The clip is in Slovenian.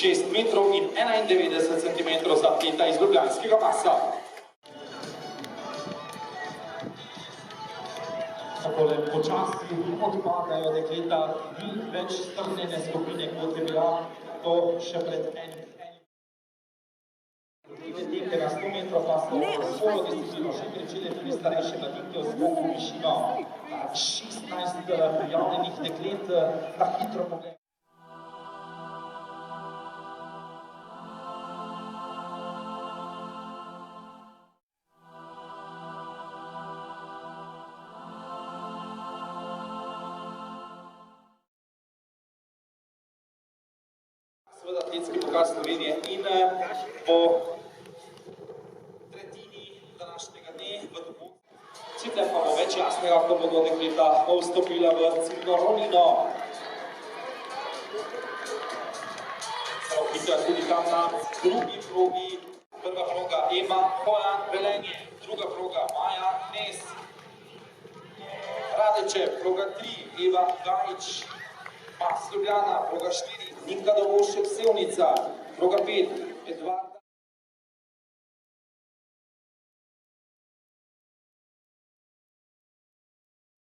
6 metrov in 91 centimetrov za atleta iz ljubljanskega Masa. Takole počasi odpadajo dekleta, ni več strnjene skupine, kot je bila to še pred enim. Teke na 100 metrov pa so svojo disciplino še pričele tudi starejše mladinke v skoku v višino. 16 prijavljenih deklet na hitro pogled. Seveda atletski pokal Slovenije in po tretjini današnjega dne v Dobunju. Sicer pa bo več jasnega, ko bodo dekleta vstopila v ciljno ravnino. Zelo hitro je tudi tam na drugi progi. Prva proga Ema Hojan Velenje, druga proga Maja Nes Radeče, proga 3 Eva Gajič, Mas Ljubljana, proga 4 Nika Dobošek Sevnica, proga 5 Edvarda